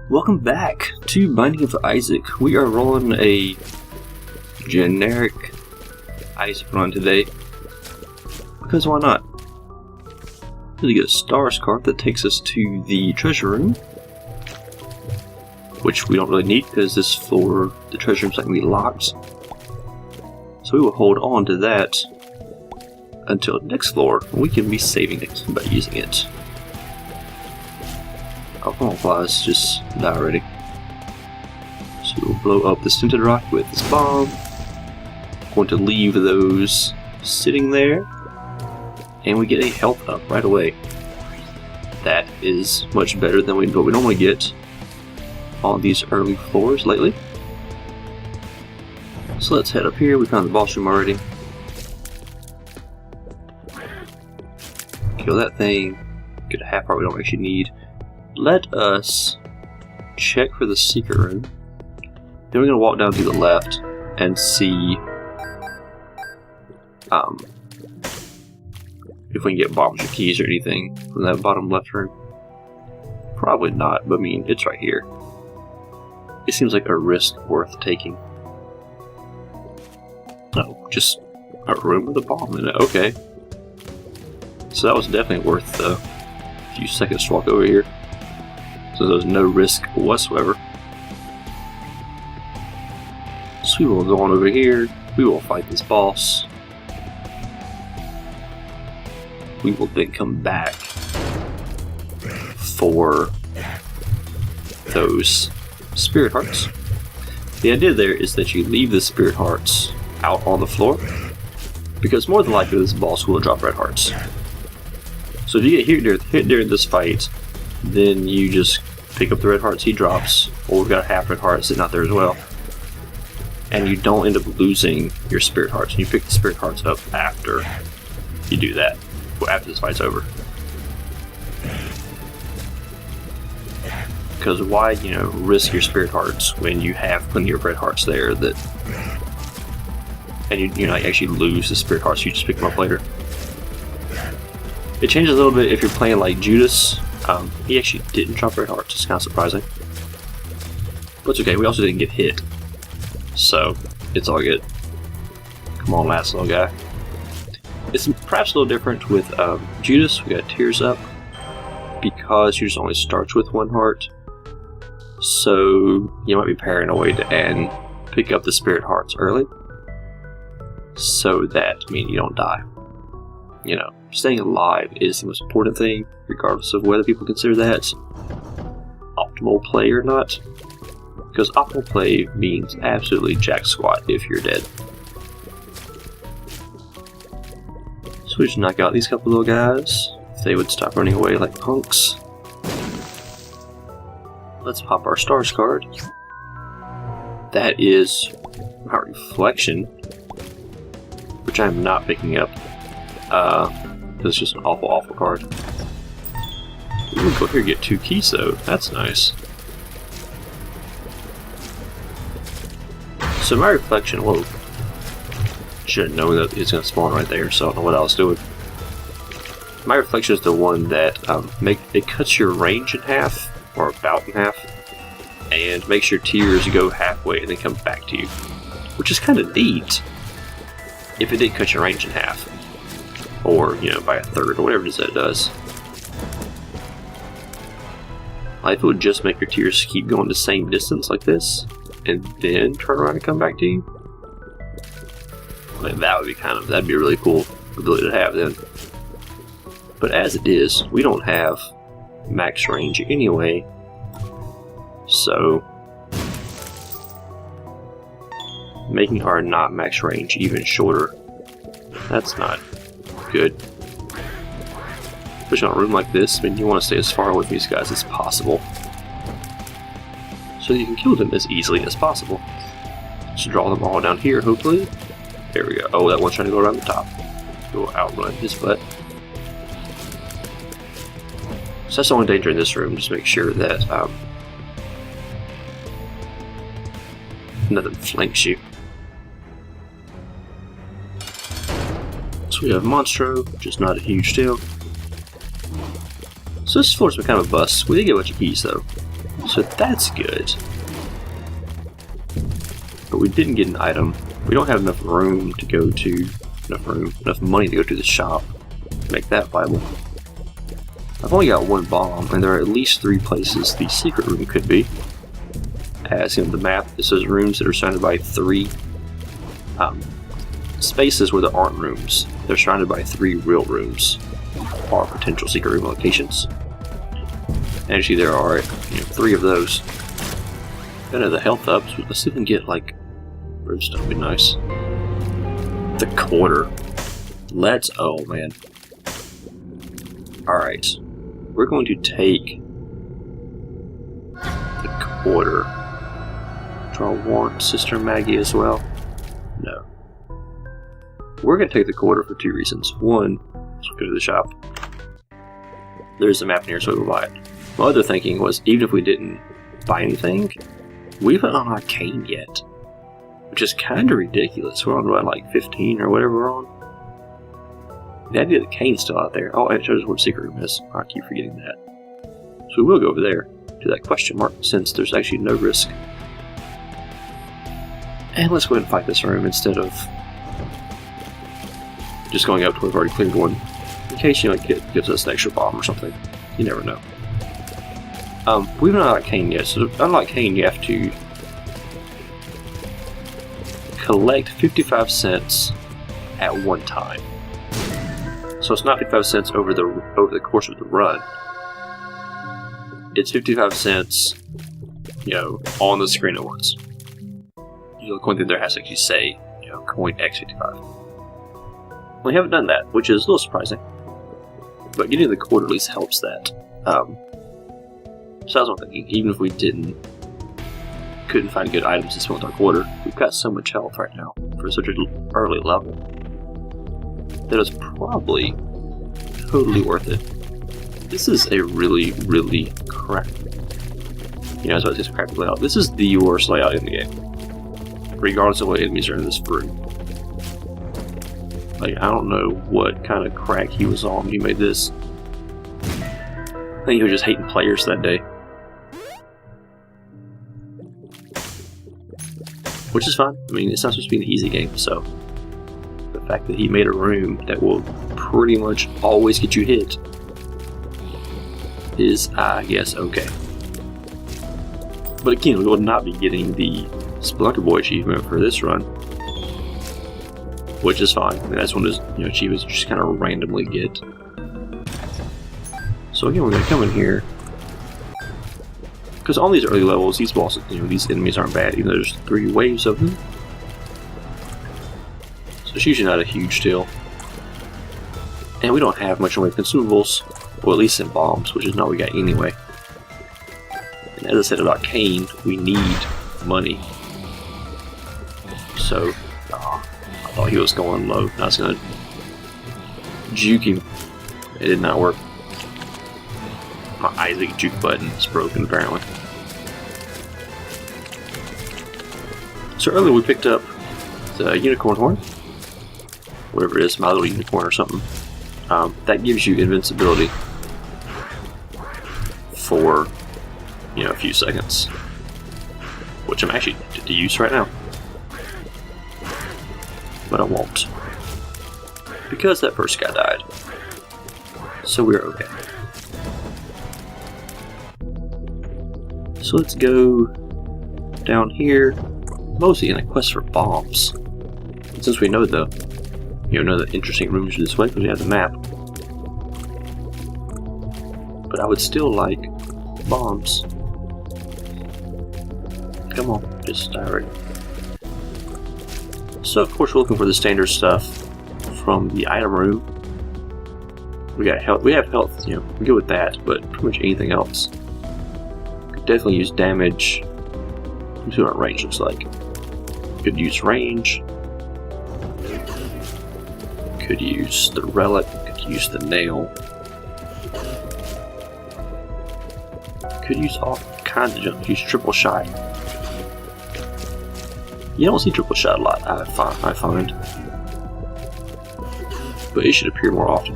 Welcome back to Binding of Isaac. We are rolling a generic Isaac run today, because why not? We get a stars card that takes us to the treasure room, which we don't really need because this floor, the treasure room's not going to be locked. So we will hold on to that until next floor, and we can be saving it by using it. Oh, come on, flies, just die already. So we'll blow up the tinted rock with this bomb. Going to leave those sitting there, and we get a health up right away. That is much better than what we normally get on these early floors lately. So let's head up here. We found the boss room already. Kill that thing. Get a half heart we don't actually need. Let us check for the secret room. Then we're going to walk down to the left and see if we can get bombs or keys or anything from that bottom left room. Probably not, but I mean, it's right here. It seems like a risk worth taking. Oh, just a room with a bomb in it. Okay. So that was definitely worth the few seconds to walk over here. So there's no risk whatsoever. So we will go on over here. We will fight this boss. We will then come back for those spirit hearts. The idea there is that you leave the spirit hearts out on the floor, because more than likely this boss will drop red hearts. So if you get hit during this fight, then you just pick up the red hearts he drops, or we've got a half red heart sitting out there as well, and you don't end up losing your spirit hearts. You pick the spirit hearts up after you do that, after this fight's over. Because why, risk your spirit hearts when you have plenty of red hearts there and you actually lose the spirit hearts, you just pick them up later. It changes a little bit if you're playing like Judas. He actually didn't drop red hearts. It's kind of surprising. But it's okay, we also didn't get hit. So, it's all good. Come on, last little guy. It's perhaps a little different with Judas. We got tears up, because Judas only starts with one heart. So, you might be paranoid and pick up the spirit hearts early, so that, you don't die. Staying alive is the most important thing, regardless of whether people consider that optimal play or not. Because optimal play means absolutely jack squat if you're dead. So we just knock out these couple little guys, if they would stop running away like punks. Let's pop our stars card. That is our reflection, which I'm not picking up. It's just an awful card. We can go here and get 2 keys though. That's nice. So my reflection, whoa. Should have known that it's going to spawn right there, so I don't know what I was doing. My reflection is the one that it cuts your range in half, or about in half, and makes your tears go halfway and then come back to you. Which is kind of neat, if it did cut your range in half. Or, by a third, or whatever it is that it does. Like, if it would just make your tears keep going the same distance like this, and then turn around and come back to you. Like, that would be that'd be a really cool ability to have then. But as it is, we don't have max range anyway, so making our not max range even shorter, that's not good. Especially on a room like this, you want to stay as far away from these guys as possible, so you can kill them as easily as possible. Just draw them all down here, hopefully. There we go. Oh, that one's trying to go around the top. Go outrun his butt. So that's the only danger in this room. Just make sure that nothing flanks you. So we have Monstro, which is not a huge deal. So this floor's been kind of a bust. We did get a bunch of keys though. So So that's good. But we didn't get an item. We don't have enough room to go to, enough money to go to the shop to make that viable. I've only got one bomb, and there are at least 3 places the secret room could be. As in the map, it says rooms that are surrounded by 3 spaces where there aren't rooms. They're surrounded by 3 real rooms, or potential secret room locations. And actually, there are 3 of those. Then the health ups. Let's see if we can get like brimstone. Would be nice. The quarter. Oh man. All right, we're going to take the quarter. Do I want Sister Maggie as well? No. We're going to take the quarter for 2 reasons. One, let's go to the shop. There's a map near, so we'll buy it. My other thinking was, even if we didn't buy anything, we haven't unlocked Cain yet. Which is kind of ridiculous. We're on, what, like 15 or whatever we're on? The idea that Cain's still out there. Oh, it shows us what secret room is. I keep forgetting that. So we will go over there to that question mark, since there's actually no risk. And let's go ahead and fight this room instead of just going up to where we've already cleared one. In case, it gives us an extra bomb or something. You never know. We've not unlocked Cain yet, so to unlock Cain you have to collect 55 cents at one time. So it's not 55 cents over the course of the run. It's 55 cents, on the screen at once. The coin thing there has to actually say, coin X55. We haven't done that, which is a little surprising. But getting the quarter at least helps that. So I was thinking, even if we couldn't find good items to spend with our quarter, we've got so much health right now for such an early level that it's probably totally worth it. This is a really, really crappy. I was about to say crappy layout. This is the worst layout in the game, regardless of what enemies are in this room. Like, I don't know what kind of crack he was on when he made this. I think he was just hating players that day. Which is fine. I mean, it's not supposed to be an easy game, so the fact that he made a room that will pretty much always get you hit is, I guess, okay. But again, we will not be getting the Spelunker Boy achievement for this run, which is fine. I mean, that's one of those achievements you just kind of randomly get. So again, we're going to come in here, because on these early levels, these bosses, these enemies aren't bad, even though there's 3 waves of them. So it's usually not a huge deal. And we don't have much in the way of consumables, or at least in bombs, which is not what we got anyway. And as I said about Cain, we need money. So, I thought he was going low. I was going to juke him. It did not work. My Isaac juke button is broken, apparently. So earlier we picked up the unicorn horn. Whatever it is, my little unicorn or something. That gives you invincibility for, a few seconds. Which I'm actually to use right now. But I won't. Because that first guy died. So we're okay. So let's go down here, mostly in a quest for bombs. And since we know the interesting rooms this way because we have the map. But I would still like bombs. Come on, just die already. So of course we're looking for the standard stuff from the item room. We got health. We have health. We're good with that, but pretty much anything else. Definitely use damage. Let's see what our range looks like. Could use range. Could use the relic. Could use the nail. Could use all kinds of junk. Use triple shot. You don't see triple shot a lot, I find. But it should appear more often.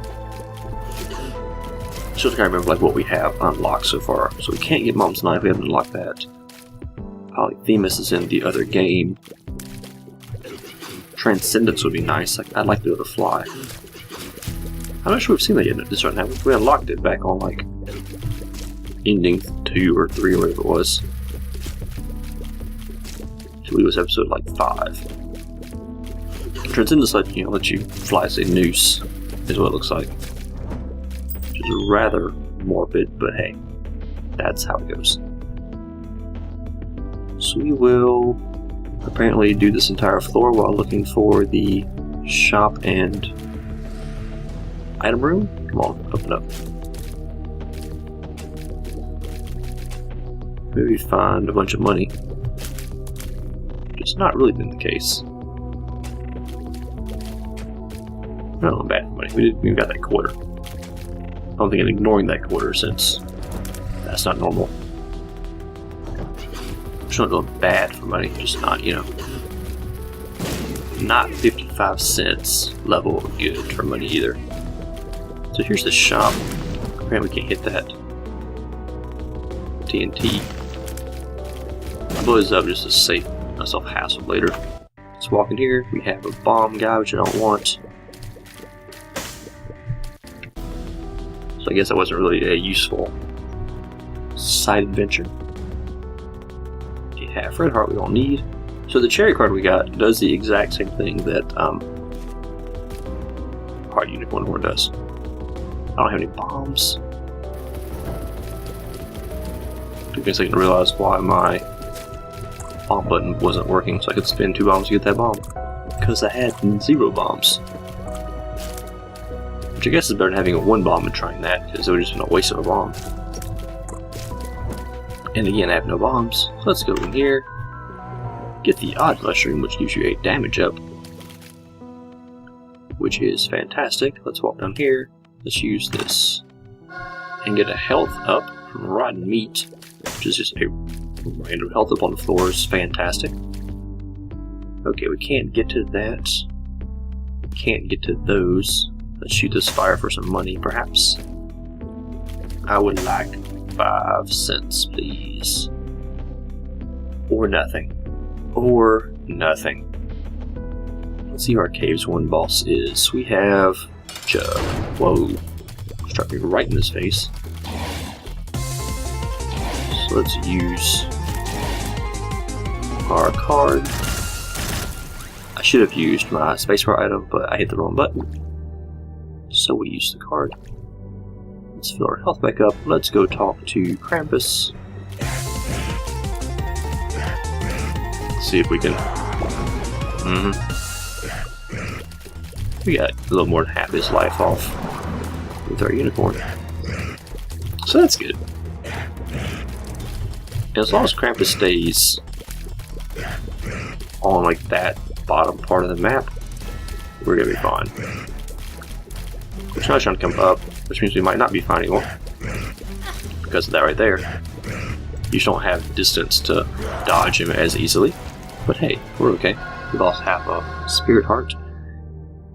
Still trying to remember like what we have unlocked so far. So we can't get Mom's Knife, we haven't unlocked that. Polyphemus is in the other game. Transcendence would be nice. I'd like to be able to fly. I'm not sure we've seen that yet. This right now. We unlocked it back on like ending 2 or 3 or whatever it was. I believe it was episode like 5. Transcendence lets you fly as a noose, is what it looks like. Which is rather morbid, but hey, that's how it goes. So we will apparently do this entire floor while looking for the shop and item room. Come on, open up. Maybe find a bunch of money. It's not really been the case. No, bad money. We got that quarter. I don't think I'm ignoring that quarter since that's not normal. It's not doing bad for money, just not, not 55 cents level of good for money either. So here's the shop. Apparently we can't hit that. TNT. I'll blow this up just to save myself hassle later. Let's walk in here. We have a bomb guy, which I don't want. So I guess that wasn't really a useful side adventure. Yeah, Fred Heart we don't need. So the cherry card we got does the exact same thing that Heart Unicorn Horn does. I don't have any bombs. Took me a second to realize why my bomb button wasn't working, so I could spin 2 bombs to get that bomb. Because I had 0 bombs. Which I guess is better than having a 1 bomb and trying that, because it would just been a waste of a bomb. And again, I have no bombs, so let's go in here. Get the Odd Mushroom, which gives you a damage up. Which is fantastic. Let's walk down here. Let's use this. And get a health up from Rotten Meat, which is just a random health up on the floor. Is fantastic. Okay, we can't get to that. Can't get to those. Let's shoot this fire for some money, perhaps. I would like 5 cents, please. Or nothing. Or nothing. Let's see who our Caves 1 boss is. We have Chug. Whoa. Struck me right in his face. So let's use our card. I should have used my spacebar item, but I hit the wrong button. So we use the card. Let's fill our health back up. Let's go talk to Krampus. Let's see if we can... We got a little more than half his life off with our unicorn. So that's good. And as long as Krampus stays on like that bottom part of the map, we're gonna be fine. We're not trying to come up, which means we might not be fine anymore. Because of that right there. You just don't have distance to dodge him as easily. But hey, we're okay. We lost half a Spirit Heart.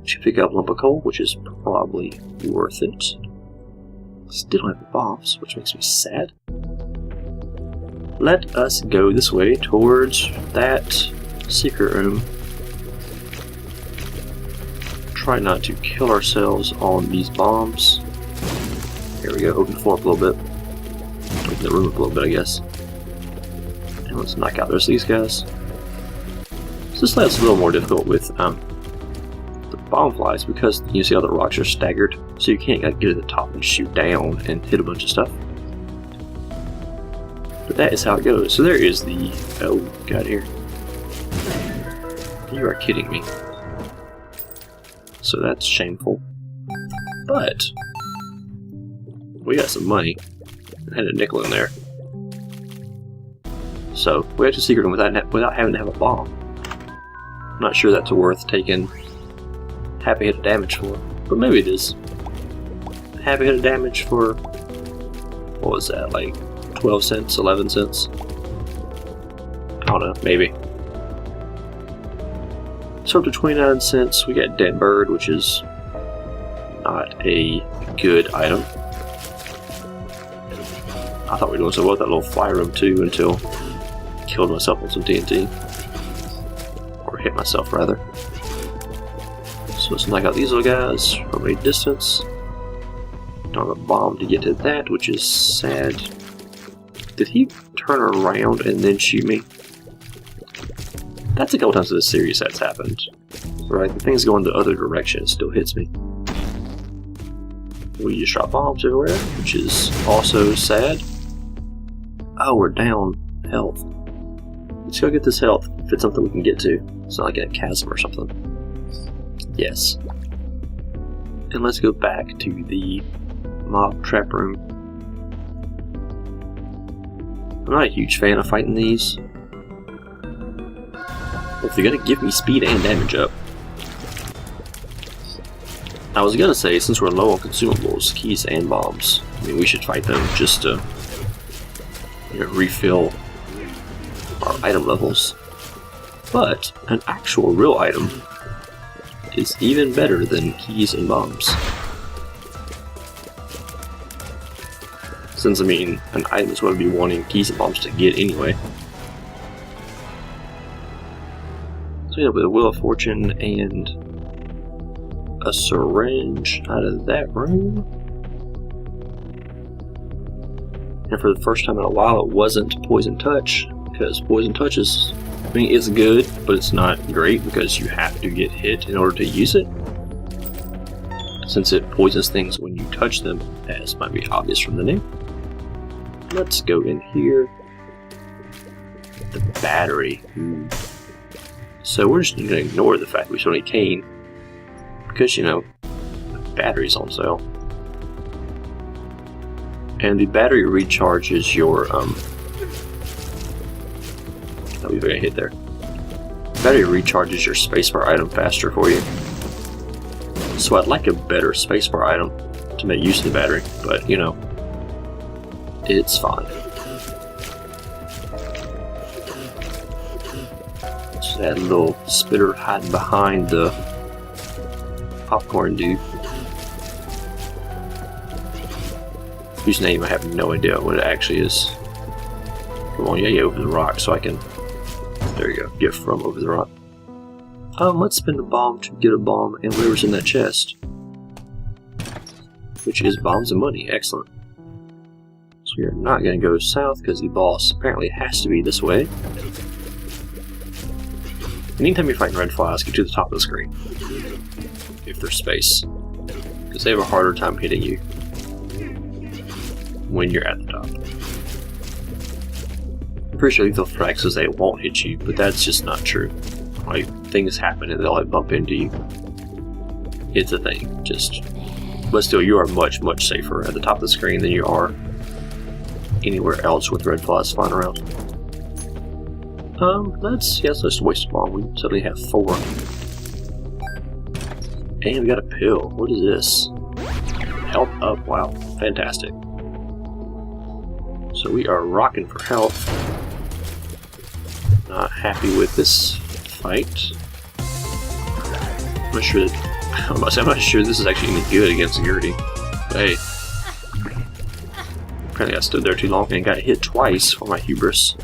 Should pick up Lump of Coal, which is probably worth it. Still don't have bombs, which makes me sad. Let us go this way towards that secret room. Try not to kill ourselves on these bombs. There we go, open the floor up a little bit. Open the room up a little bit, I guess. And let's knock out the rest of these guys. So this layout's a little more difficult with the bomb flies because you see how the rocks are staggered, so you can't get to the top and shoot down and hit a bunch of stuff. But that is how it goes. So there is the... Oh, God, here. You are kidding me. So that's shameful. But we got some money. I had a nickel in there. So we have to secret them without having to have a bomb. I'm not sure that's worth taking half a hit of damage for, but maybe it is. Half a hit of damage for, what was that, like 12 cents, 11 cents? I don't know, maybe. So up to 29 cents, we got Dead Bird, which is not a good item. I thought we were doing so well with that little fire room too until I killed myself on some TNT. Or hit myself rather. So let's knock out these little guys from a distance. Don't have a bomb to get to that, which is sad. Did he turn around and then shoot me? That's a couple times in this series that's happened. Right, the things going the other direction, it still hits me. We just drop bombs everywhere, which is also sad. Oh, we're down health. Let's go get this health, if it's something we can get to. It's not like a chasm or something. Yes. And let's go back to the mob trap room. I'm not a huge fan of fighting these. If they're gonna give me speed and damage up. I was gonna say, since we're low on consumables, keys and bombs, I mean, we should fight them just to, you know, refill our item levels. But an actual real item is even better than keys and bombs. Since, I mean, an item is what I'd be wanting keys and bombs to get anyway. So we have a Wheel of Fortune and a syringe out of that room. And for the first time in a while, it wasn't Poison Touch, because Poison Touch is, I mean, it's good, but it's not great because you have to get hit in order to use it. Since it poisons things when you touch them, as might be obvious from the name. Let's go in here. The battery. So we're just going to ignore the fact we still need cane. Because, you know, the battery's on sale. And the battery recharges your, oh, we've got a hit there. The battery recharges your spacebar item faster for you. So I'd like a better spacebar item to make use of the battery, but, you know, it's fine. Just that little spitter hiding behind the popcorn dude. Whose name I have no idea what it actually is. Come on, yeah, over the rock so I can, there you go, get from over the rock. Let's spend a bomb to get a bomb and whatever's in that chest. Which is bombs and money, excellent. So we are not going to go south because the boss apparently has to be this way. Anytime you're fighting red flies, get to the top of the screen. If there's space. Because they have a harder time hitting you when you're at the top. I'm pretty sure Lethal Threat says they won't hit you, but that's just not true. Like, things happen and they'll like bump into you. It's a thing, just. But still, you are much, much safer at the top of the screen than you are anywhere else with red flies flying around. Let's just waste a bomb. We suddenly have 4. And we got a pill. What is this? Health up. Wow. Fantastic. So we are rocking for health. Not happy with this fight. I'm not sure that, I'm not sure this is actually any good against Gertie. But hey. Apparently I stood there too long and got hit twice for my hubris.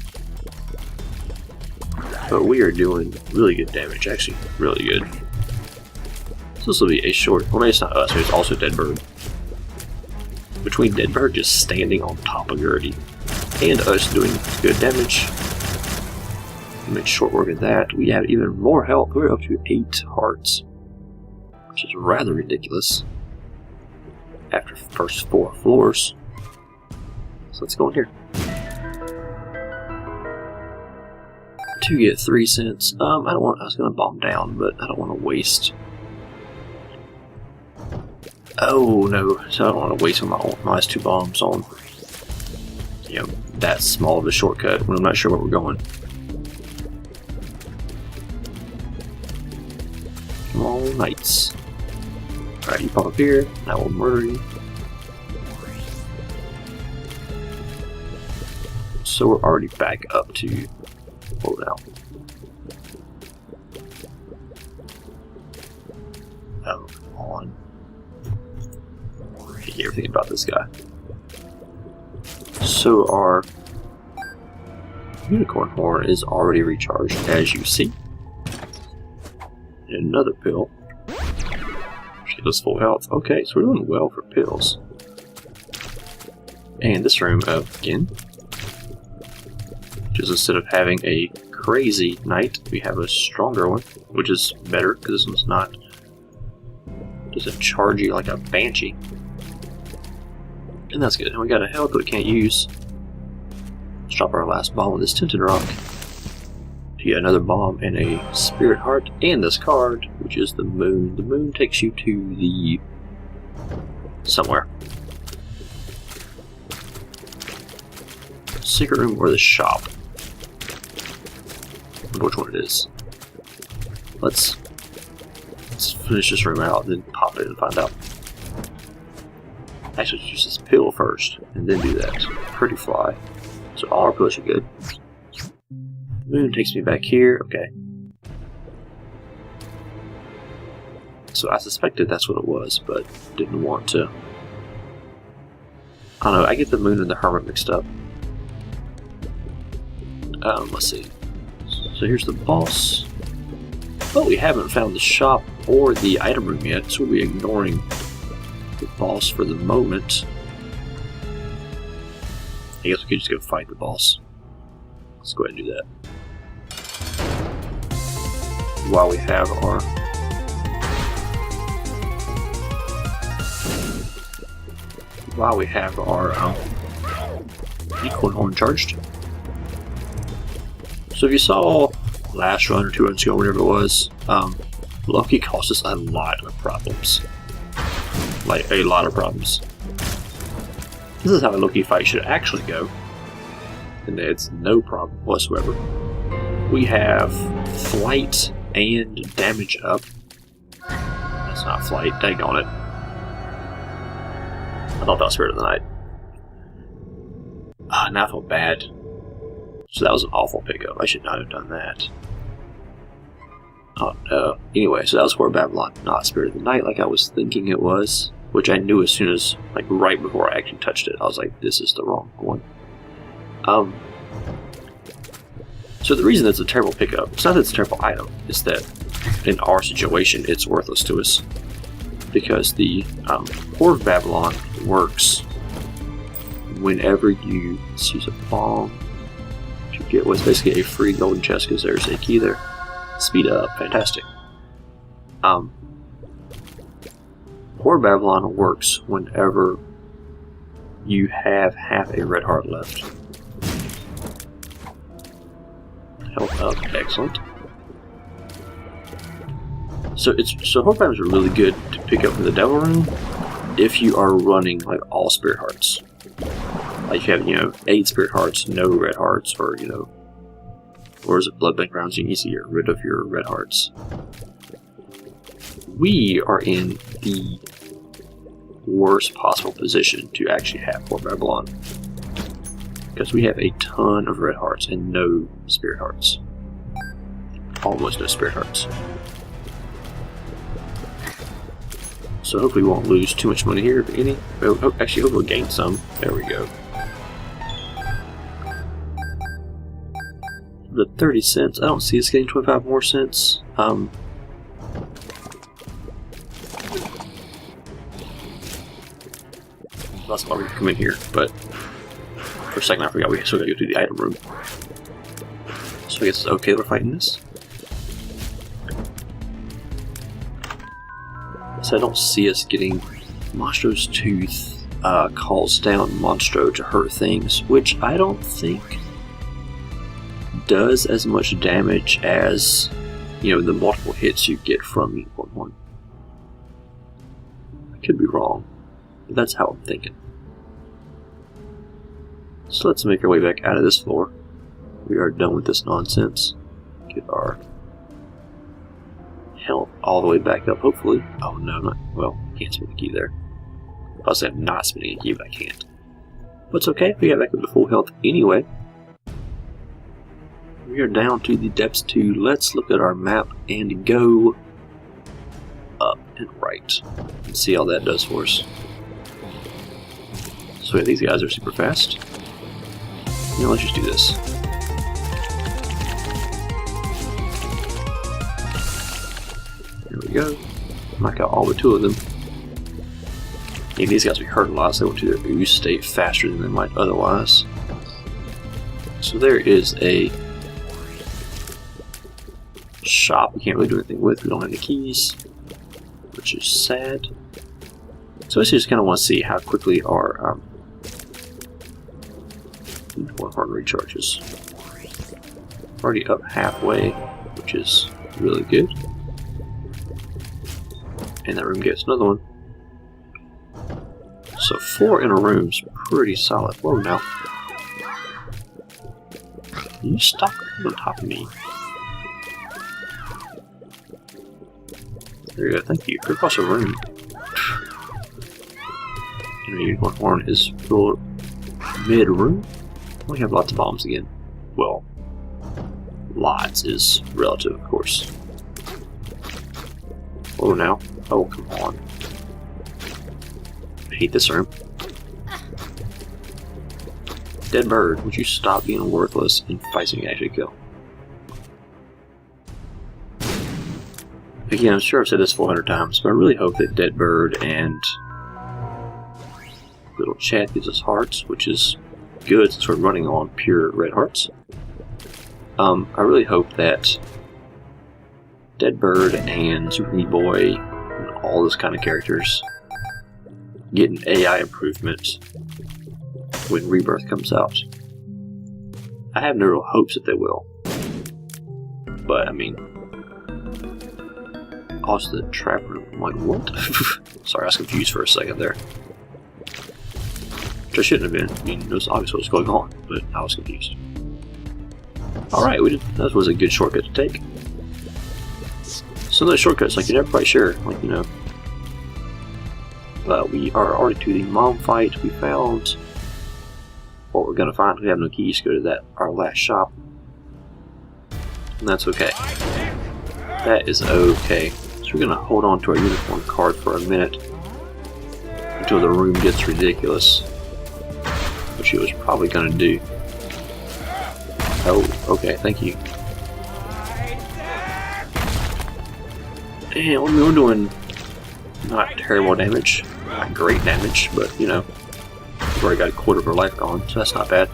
But we are doing really good damage, actually. Really good. So this will be a short, well maybe it's not us, but it's also Deadbird. Between Deadbird just standing on top of Gertie and us doing good damage, we make short work of that. We have even more health. We're up to 8 hearts, which is rather ridiculous after the first 4 floors. So let's go in here. To get 3 cents. I don't want. I was gonna bomb down, but I don't want to waste. Oh no! So I don't want to waste my last 2 bombs on, you know, that small of a shortcut when I'm not sure where we're going. Come on, knights. All right, you pop up here. I will murder you. So we're already back up to. Hold out. Oh, come on. I hate everything about this guy. So our unicorn horn is already recharged, as you see. And another pill. She does full health. Okay, so we're doing well for pills. And this room, again, just instead of having a crazy knight, we have a stronger one, which is better because this one's not doesn't charge you like a banshee. And that's good. And we got a health that we can't use. Let's drop our last bomb with this tinted rock. To get another bomb and a spirit heart and this card, which is the moon. The moon takes you to the somewhere. Secret room or the shop. I wonder which one it is. Let's finish this room out and then pop it and find out. Actually, let's use this pill first and then do that. Pretty fly. So all our pills are good. Moon takes me back here. Okay. So I suspected that's what it was, but didn't want to. I don't know. I get the moon and the hermit mixed up. Let's see. So here's the boss. But we haven't found the shop or the item room yet, so we'll be ignoring the boss for the moment. I guess we could just go fight the boss. Let's go ahead and do that. While we have our unicorn horn charged. So if you saw last run or 2 runs ago, whatever it was, Loki caused us a lot of problems. Like, a lot of problems. This is how a Loki fight should actually go. And it's no problem whatsoever. We have flight and damage up. That's not flight, dang on it. I thought that was Spirit of the Night. Now I feel bad. So that was an awful pickup. I should not have done that. Oh no. Anyway, so that was Whore of Babylon, not Spirit of the Night like I was thinking it was. Which I knew as soon as, like right before I actually touched it. I was like, this is the wrong one. So the reason that's a terrible pickup, it's not that it's a terrible item, it's that in our situation it's worthless to us. Because the Whore of Babylon works whenever you use a bomb to get what's basically a free golden chest, because there's a key there. Speed up, fantastic. Whore of Babylon works whenever you have half a red heart left. Health up, excellent. So Whore of Babylon is really good to pick up in the Devil Room if you are running like all Spirit Hearts. Like you have, 8 Spirit Hearts, no red hearts, or or is it Bloodbank rounds? You need to get rid of your red hearts. We are in the worst possible position to actually have Whore of Babylon. Because we have a ton of red hearts and no Spirit Hearts. Almost no Spirit Hearts. So hopefully we won't lose too much money here, if any. Oh, actually, hopefully we'll gain some. There we go. The 30 cents. I don't see us getting 25 more cents. That's why we come in here, but for a second I forgot we still gotta go to the item room. So I guess it's okay we're fighting this. So I don't see us getting Monstro's Tooth calls down Monstro to hurt things, which I don't think does as much damage as, the multiple hits you get from Unicorn Horn. I could be wrong, but that's how I'm thinking. So let's make our way back out of this floor. We are done with this nonsense. Get our health all the way back up, hopefully. Oh no, not, well, can't spin the key there. I was saying I'm not spinning a key, but I can't. But it's okay, we got back up to full health anyway. We are down to the depths 2. Let's look at our map and go up and right and see how that does for us. So yeah, these guys are super fast. You know, let's just do this. There we go. Knock out all but 2 of them. Yeah, these guys will be hurting a lot, so they went to their ooze state faster than they might otherwise. So there is a shop we can't really do anything with. We don't have any keys, which is sad. So I just kind of want to see how quickly our horn recharges. Already up halfway, which is really good. And that room gets another one. So 4 in a room's pretty solid. Whoa, now. You stop on top of me. There you go, thank you. Go across the room. And the unicorn horn is full mid-room. We have lots of bombs again. Well, lots is relative, of course. Oh, now. Oh, come on. I hate this room. Dead bird, would you stop being worthless and fighting me actually kill? Again, I'm sure I've said this 400 times, but I really hope that Dead Bird and Little Chat gives us hearts, which is good since we're running on pure red hearts. I really hope that Dead Bird and Super Meat Boy and all those kind of characters get an AI improvement when Rebirth comes out. I have no real hopes that they will. But, I mean... Also the trap room. I'm like, what? Sorry, I was confused for a second there. Which I shouldn't have been. I mean, it was obvious what was going on, but I was confused. Alright, that was a good shortcut to take. Some of those shortcuts, like, you're never quite sure. Like, you know. But we are already to the mom fight. We found what we're gonna find. We have no keys to go to that, our last shop. And that's okay. That is okay. So we're gonna hold on to our unicorn card for a minute until the room gets ridiculous, which it was probably gonna do. Oh, okay, thank you. And we're doing not terrible damage, not great damage, but you know, we've already got a quarter of our life gone, so that's not bad.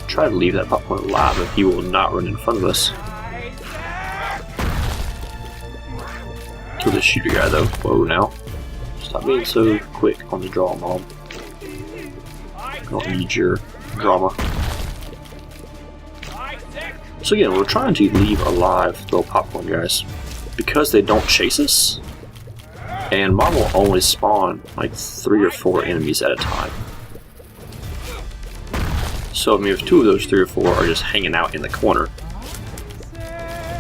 Try to leave that popcorn alive if he will not run in front of us. Kill this shooter guy though. Whoa, now. Stop being so quick on the draw, Mom. I don't need your drama. So again, we're trying to leave alive the little popcorn guys because they don't chase us. And Mom will only spawn like 3 or 4 enemies at a time. So I mean, if 2 of those 3 or 4 are just hanging out in the corner,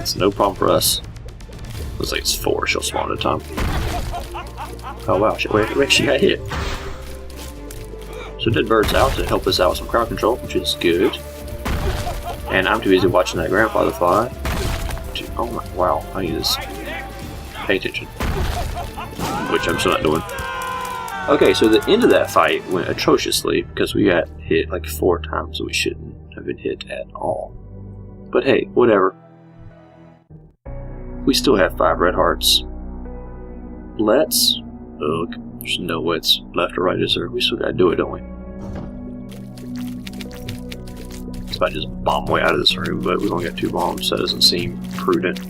it's no problem for us. Looks like it's 4, she'll spawn at a time. Oh wow, she got hit. So Dead Bird's out to help us out with some crowd control, which is good. And I'm too busy watching that grandfather fly. Oh my, wow, I need to pay attention. Which I'm still not doing. Okay, so the end of that fight went atrociously because we got hit like 4 times and we shouldn't have been hit at all. But hey, whatever. We still have 5 red hearts. Let's... Ugh, there's no what's left or right, is there? We still gotta do it, don't we? It's about to just bomb way out of this room, but we've only got 2 bombs, so that doesn't seem prudent.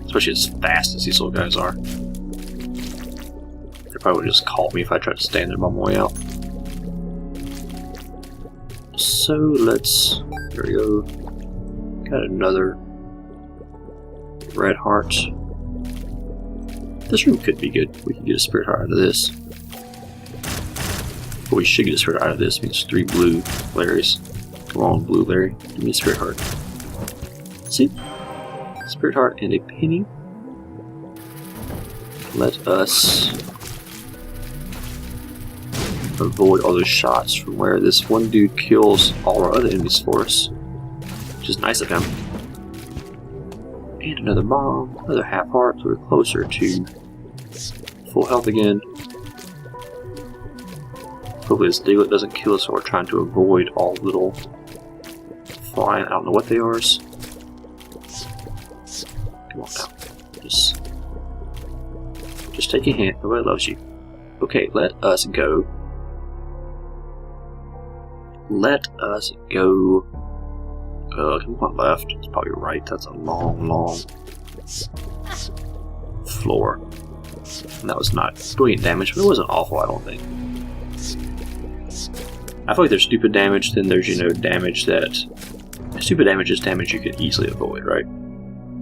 Especially as fast as these little guys are. They probably would have just caught me if I tried to stand there bomb my way out. So let's... There we go. Got another red heart. This room could be good. We can get a spirit heart out of this. But we should get a spirit heart out of this. It means 3 blue Larrys. Come on, blue Larry. Give me a spirit heart. See? Spirit heart and a penny. Let us avoid all those shots from where this one dude kills all our other enemies for us. Which is nice of him. And another bomb, another half heart, so we're closer to full health again. Hopefully this Diglett doesn't kill us, so we're trying to avoid all little flying, I don't know what they are. Come on now. Just take a hint. Nobody loves you. Okay, let us go. Let us go. Come on left. It's probably right. That's a long, long floor. And that was not doing damage, but it wasn't awful, I don't think. I feel like there's stupid damage, then there's, damage that... Stupid damage is damage you could easily avoid, right?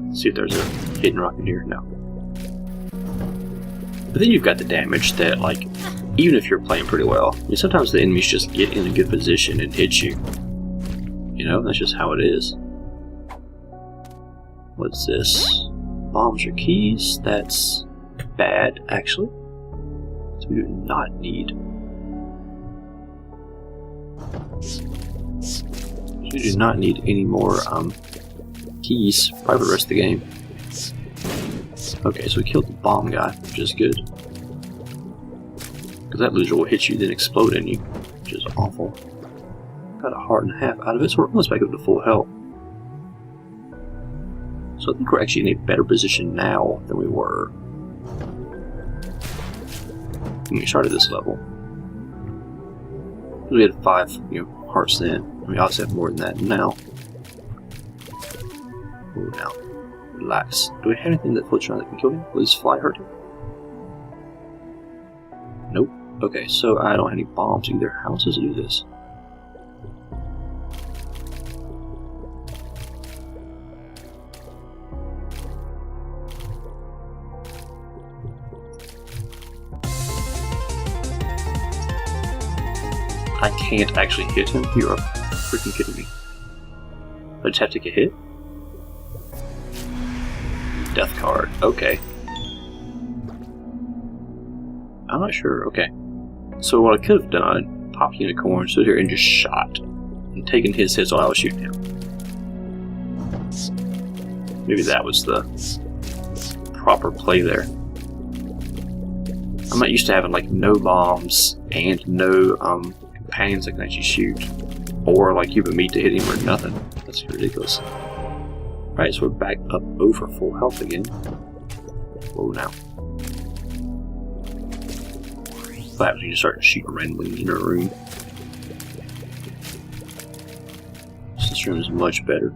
Let's see if there's a hidden rock in here. No. But then you've got the damage that, like, even if you're playing pretty well, sometimes the enemies just get in a good position and hit you. That's just how it is. What's this? Bombs or keys? That's bad, actually. So we do not need. We do not need any more keys for the rest of the game. Okay, so we killed the bomb guy, which is good. Because that loser will hit you, then explode in you, which is awful. Got a heart and a half out of it, so we're almost back up to full health. So I think we're actually in a better position now than we were when we started this level. We had 5, hearts then. We obviously have more than that now. Oh, now. Relax. Do we have anything that floats around that can kill him? Will this fly hurt him? Nope. Okay, so I don't have any bombs either. How else does it do this? I can't actually hit him. You are freaking kidding me. I just have to get hit? Death card. Okay. I'm not sure. Okay. So what I could have done, pop unicorn, stood here and just shot. And taken his hits while I was shooting him. Maybe that was the proper play there. I'm not used to having like no bombs and no companions that can actually shoot. Or like you would meet to hit him or nothing. That's ridiculous. Alright, so we're back up over full health again. Whoa, now. What happens when you start shooting randomly in a room? This room is much better.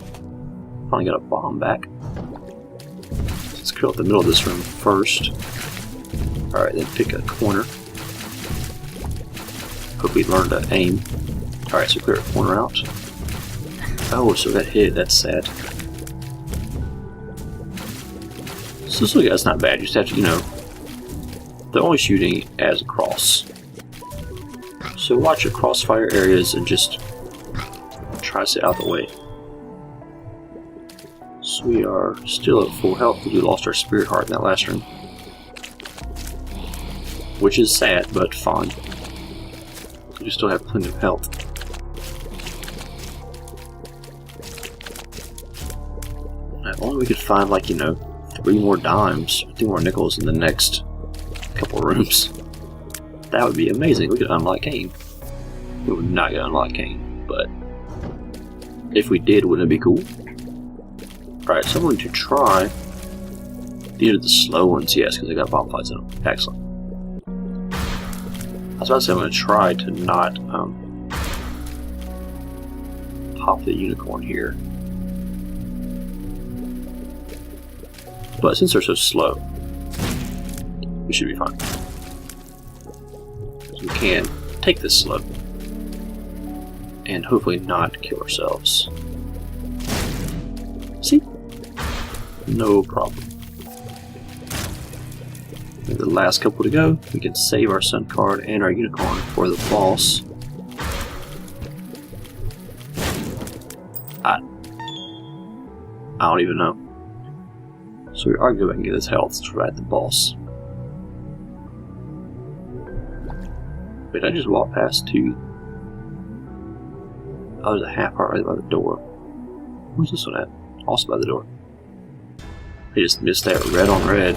Finally got a bomb back. Let's clear out the middle of this room first. Alright, then pick a corner. Hope we learned to aim. Alright, so clear a corner out. Oh, so that hit, that's sad. So this that's not bad, you just have to, they're only shooting as a cross. So watch your crossfire areas and just try to stay out of the way. So we are still at full health because we lost our spirit heart in that last room. Which is sad, but fine. We still have plenty of health. If only we could find, like, 3 more dimes, 2 more nickels in the next couple rooms. That would be amazing. We could unlock Cain. We would not get unlock Cain, but if we did, wouldn't it be cool? Alright, so I'm going to try. These are the slow ones, yes, because they got bomb fights in them. Excellent. I was about to say I'm going to try to not pop the unicorn here. But since they're so slow, we should be fine. We can take this slow and hopefully not kill ourselves. See? No problem. And the last couple to go, we can save our sun card and our unicorn for the boss. I don't even know. So we are going to go back and get his health since we're at the boss. Wait, I just walked past 2. Oh, there's a half heart right by the door. Where's this one at? Also by the door. I just missed that red on red.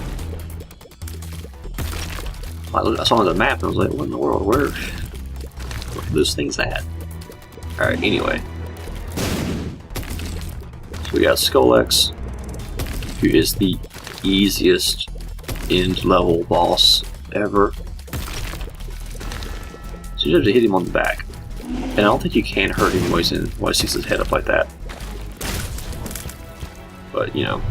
I saw on the map and I was like, what in the world? Where? Where are those things at? Alright, anyway. So we got Skull-X, who is the easiest end level boss ever. So you have to hit him on the back. And I don't think you can hurt him while he sticks his head up like that. But, you know.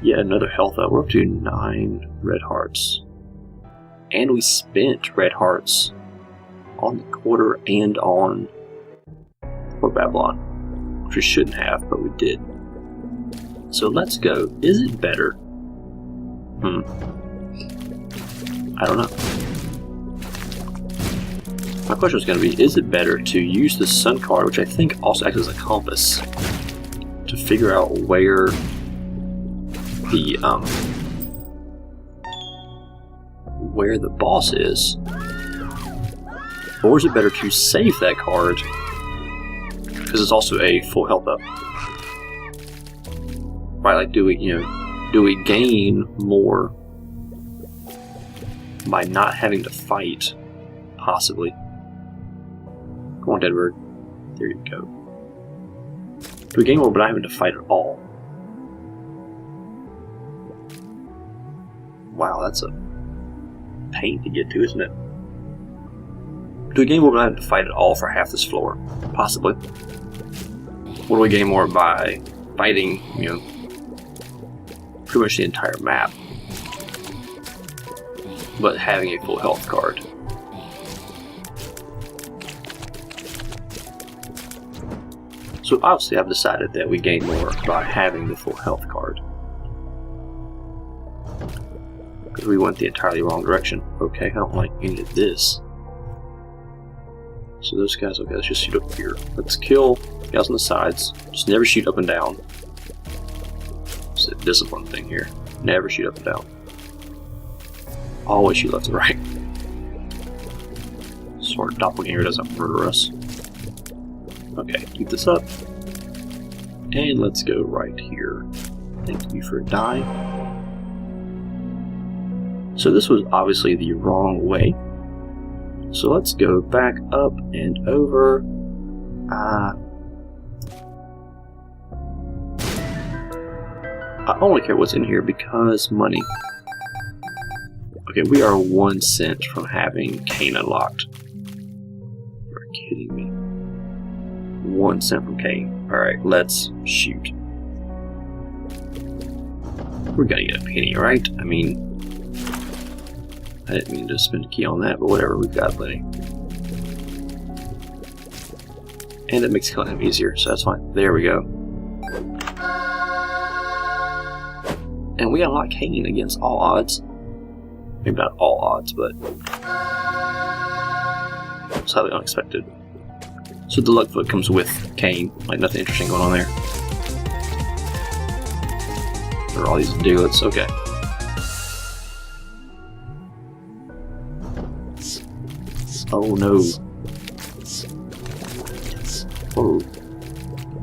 Yeah, another health up. We're up to 9 red hearts. And we spent red hearts on the quarter and on Fort Babylon. Which we shouldn't have, but we did. So let's go. Is it better? I don't know. My question was going to be, is it better to use the Sun card, which I think also acts as a compass, to figure out where the boss is? Or is it better to save that card, because it's also a full health up? Right, like do we gain more by not having to fight? Possibly. Come on, Deadbird. There you go. Do we gain more by not having to fight at all? Wow, that's a pain to get to, isn't it? Do we gain more by not having to fight at all for half this floor? Possibly. Or do we gain more by fighting, pretty much the entire map, but having a full health card? So obviously I've decided that we gain more by having the full health card. Because we went the entirely wrong direction. Okay, I don't like any of this. So those guys, okay, let's just shoot up here. Let's kill guys on the sides. Just never shoot up and down. It's a discipline thing here. Never shoot up and down. Always shoot left and right. So our doppelganger doesn't murder us. Okay, keep this up. And let's go right here. Thank you for dying. So this was obviously the wrong way. So let's go back up and over. I only care what's in here because money. Okay, we are 1 cent from having Cain unlocked. You're kidding me. 1 cent from Cain. Alright, let's shoot. We're gonna get a penny, right? I mean, I didn't mean to spend a key on that, but whatever, we've got plenty. And it makes killing him easier, so that's fine. There we go. And we unlock Cain against all odds. Maybe not all odds, but it's highly unexpected. So the Luckfoot comes with Cain, like nothing interesting going on there. There are all these duets, okay. Oh no. Oh.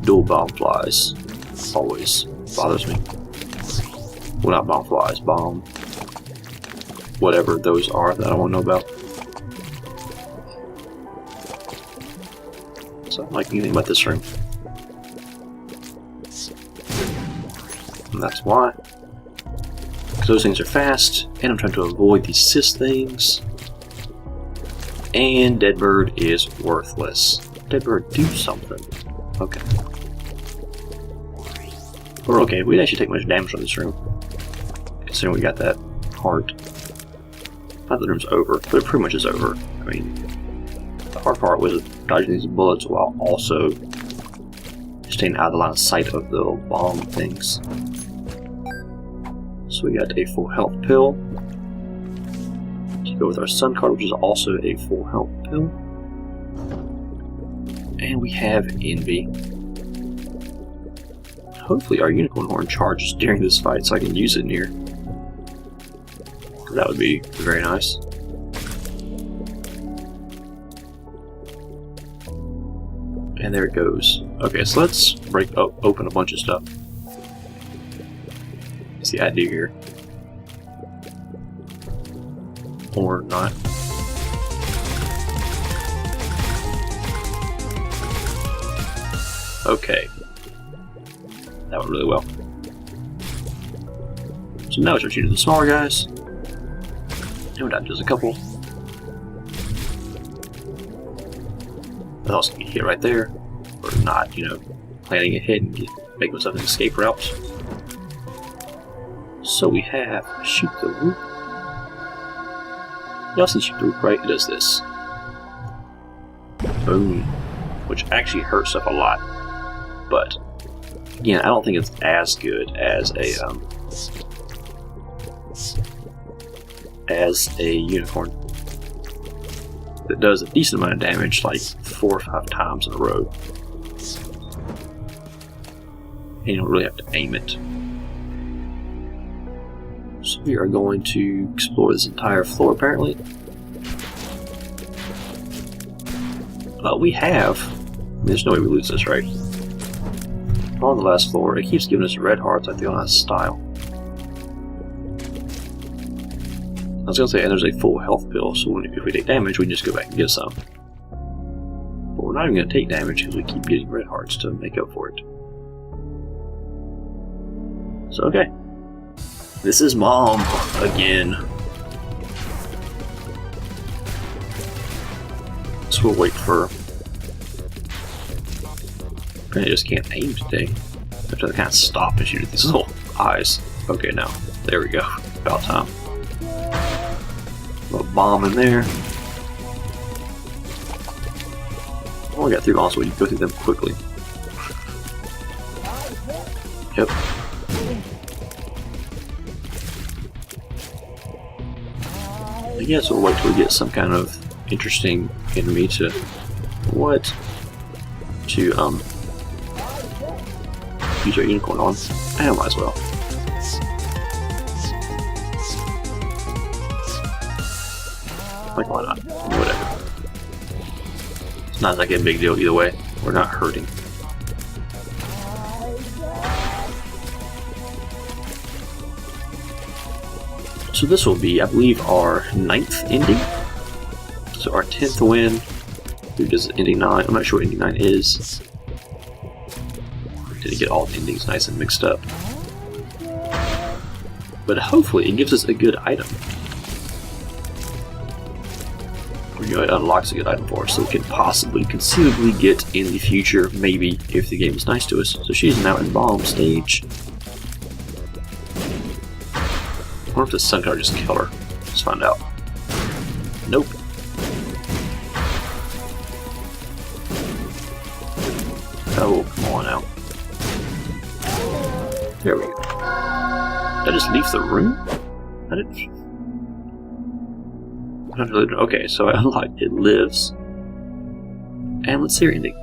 Dual bomb flies. Always bothers me. Well, not bomb flies, bomb. Whatever those are that I don't want to know about. So I don't like anything about this room. And that's why. Because those things are fast, and I'm trying to avoid these cis things. And Deadbird is worthless. Deadbird, do something. Okay. We're okay. We didn't actually take much damage from this room, considering we got that heart. Not that the room's over, but it pretty much is over. I mean, the hard part was dodging these bullets while also staying out of the line of sight of the bomb things. So we got a full health pill. Go with our Sun card, which is also a full health pill. And we have Envy. Hopefully our Unicorn Horn charges during this fight so I can use it in here. That would be very nice. And there it goes. Okay, so let's open a bunch of stuff. What's the idea here? Or not. Okay. That went really well. So now we start shooting the smaller guys. And we're down to just a couple. That also can hit right there. Or not, you know, planning ahead and make myself an escape route. So we have shoot the whoop. You also shoot the whoop, right? It does this. Boom. Which actually hurts stuff a lot. But again, I don't think it's as good as a unicorn that does a decent amount of damage, like 4 or 5 times in a row. And you don't really have to aim it. So we are going to explore this entire floor, apparently. We have... there's no way we lose this, right? On the last floor, it keeps giving us red hearts, I feel, on style. I was going to say, and there's a full health pill, so if we take damage, we can just go back and get some. But we're not even going to take damage because we keep getting red hearts to make up for it. So, okay. This is Mom again. So we'll wait for... I just can't aim today. I have to kind of stop and shoot at these little eyes. Okay, now. There we go. About time. Little bomb in there. Oh, we got 3 bombs, so we can go through them quickly. Yep. I guess we'll wait till we get some kind of interesting enemy to... what? To, use our unicorn on. I might as well. Like, why not? Whatever. It's not like a big deal either way. We're not hurting. So this will be, I believe, our 9th ending. So our 10th win. Who does ending 9? I'm not sure what ending 9 is. Didn't get all the endings nice and mixed up. But hopefully it gives us a good item. Or, you know, it unlocks a good item for us, so we can possibly, conceivably get in the future, maybe, if the game is nice to us. So she's now in bomb stage. I wonder if the sun card just killed her. Let's find out. Nope. Oh, come on out. There we go. Did I just leave the room? I didn't... Okay, so I unlocked It Lives. And let's see your ending.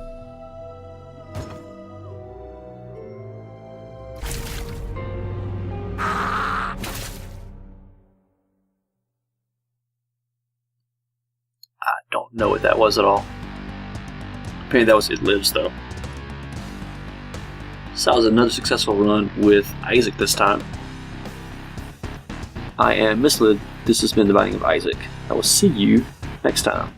I don't know what that was at all. Apparently that was It Lives, though. So that was another successful run with Isaac this time. I am Mislid. This has been The Binding of Isaac. I will see you next time.